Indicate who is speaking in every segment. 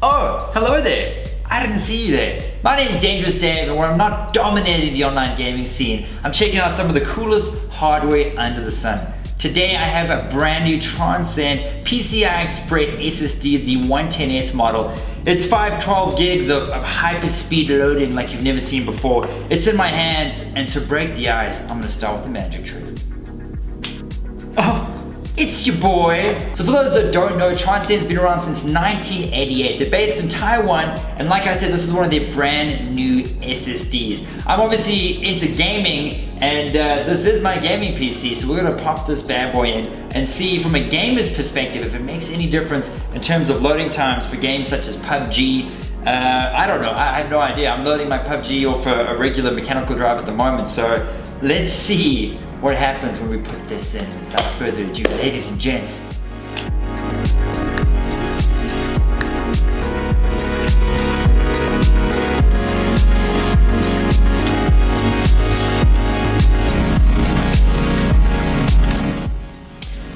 Speaker 1: Oh, hello there. I didn't see you there. My name's Dangerous Dave, and where I'm not dominating the online gaming scene, I'm checking out some of the coolest hardware under the sun. Today I have a brand new Transcend PCIe SSD, the 110S model. It's 512 gigs of hyper-speed loading like you've never seen before. It's in my hands, and to break the ice, I'm gonna start with the magic trick. Oh, it's your boy. So for those that don't know, Transcend's been around since 1988. They're based in Taiwan, and like I said, this is one of their brand new SSDs. I'm obviously into gaming, and this is my gaming PC, so we're gonna pop this bad boy in and see from a gamer's perspective if it makes any difference in terms of loading times for games such as PUBG. I don't know, I have no idea. I'm loading my PUBG off a regular mechanical drive at the moment, so let's see what happens when we put this in. Without further ado, ladies and gents.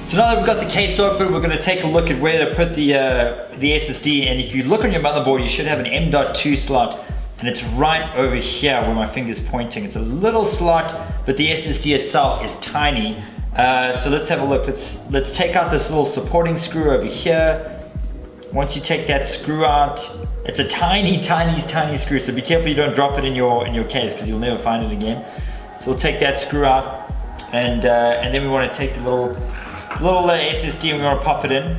Speaker 1: So now that we've got the case open, we're going to take a look at where to put the SSD. And if you look on your motherboard, you should have an M.2 slot, and it's right over here where my finger's pointing. It's a little slot, but the SSD itself is tiny. So let's have a look. Let's take out this little supporting screw over here. Once you take that screw out, it's a tiny screw. So be careful you don't drop it in your case, because you'll never find it again. So we'll take that screw out, and then we want to take the little SSD and we want to pop it in.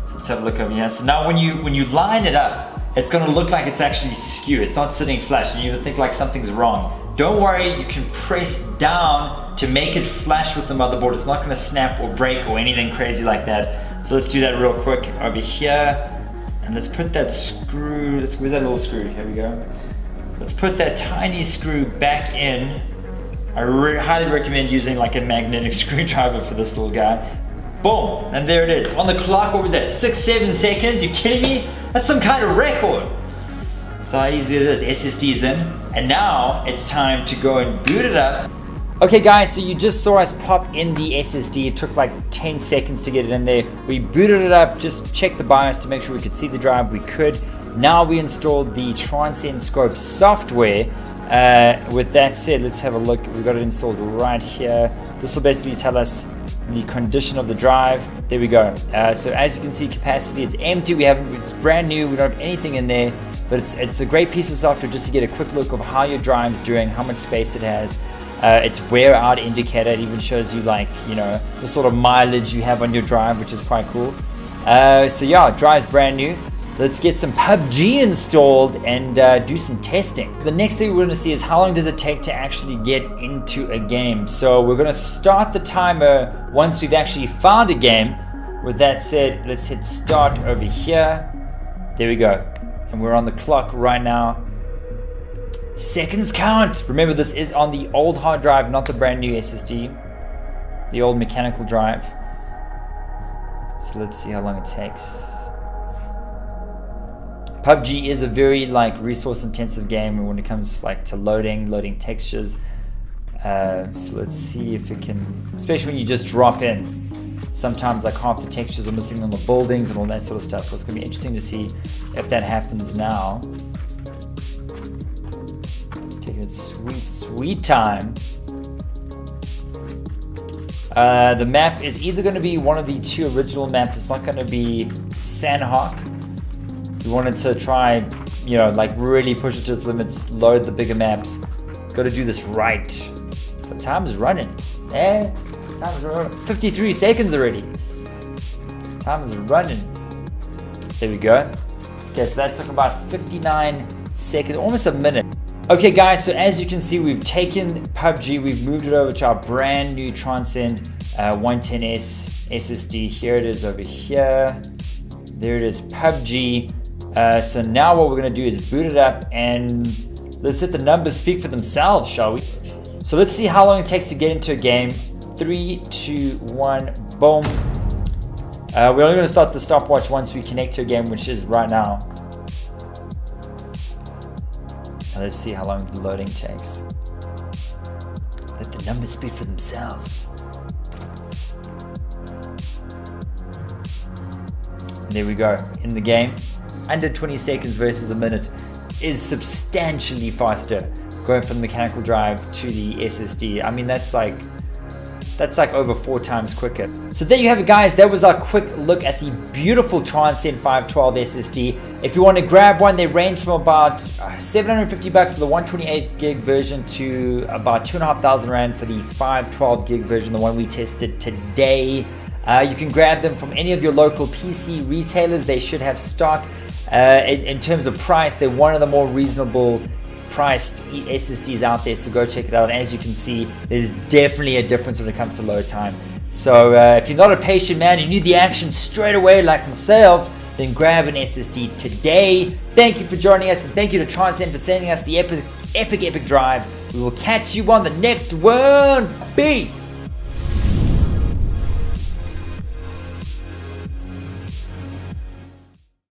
Speaker 1: So let's have a look over here. So now when you line it up, it's going to look like it's actually skew. It's not sitting flush, and you would think like something's wrong. Don't worry, you can press down to make it flush with the motherboard. It's not going to snap or break or anything crazy like that. So let's do that real quick over here, and let's put that screw. Where's that little screw? Here we go. Let's put that tiny screw back in. I highly recommend using like a magnetic screwdriver for this little guy. Boom, and there it is. On the clock, what was that, 6-7 seconds? You kidding me? That's some kind of record. That's how easy it is. SSD's in, and now it's time to go and boot it up. Okay guys, so you just saw us pop in the SSD. It took like 10 seconds to get it in there. We booted it up, just checked the BIOS to make sure we could see the drive. We could. Now we installed the Transcend Scope software. With that said, let's have a look. We've got it installed right here. This will basically tell us the condition of the drive. There we go. So as you can see, capacity, it's empty. It's brand new. We don't have anything in there, but it's a great piece of software just to get a quick look of how your drive's doing, how much space it has. It's wear out indicator. It even shows you like, the sort of mileage you have on your drive, which is quite cool. So yeah, drive's brand new. Let's get some PUBG installed and do some testing. The next thing we're gonna see is how long does it take to actually get into a game. So we're gonna start the timer once we've actually found a game. With that said, let's hit start over here. There we go. And we're on the clock right now. Seconds count. Remember, this is on the old hard drive, not the brand new SSD. The old mechanical drive. So let's see how long it takes. PUBG is a very resource intensive game when it comes to loading textures. So let's see if it can, especially when you just drop in. Sometimes half the textures are missing on the buildings and all that sort of stuff. So it's gonna be interesting to see if that happens now. It's taking its sweet time. The map is either gonna be one of the two original maps. It's not gonna be Sanhok. We wanted to try, really push it to its limits, load the bigger maps. Got to do this right. So time is running. Time is running. 53 seconds already. Time is running. There we go. Okay, so that took about 59 seconds, almost a minute. Okay guys, so as you can see, we've taken PUBG, we've moved it over to our brand new Transcend 110S SSD. Here it is over here. There it is, PUBG. So now what we're going to do is boot it up, and let's let the numbers speak for themselves, shall we? So let's see how long it takes to get into a game. 3, 2, 1, boom. We're only going to start the stopwatch once we connect to a game, which is right now. And let's see how long the loading takes. Let the numbers speak for themselves. there we go. In the game, under 20 seconds versus a minute is substantially faster going from the mechanical drive to the SSD. I mean, that's like over 4 times quicker. So there you have it, guys. That was our quick look at the beautiful Transcend 512 SSD. If you want to grab one, they range from about $750 for the 128 gig version to about 2,500 Rand for the 512 gig version, the one we tested today. You can grab them from any of your local PC retailers. They should have stock. In terms of price, they're one of the more reasonable priced SSDs out there, so go check it out. And as you can see, there's definitely a difference when it comes to load time. So if you're not a patient man, you need the action straight away like myself, then grab an SSD today. Thank you for joining us, and thank you to Transcend for sending us the epic drive. We will catch you on the next one. Peace.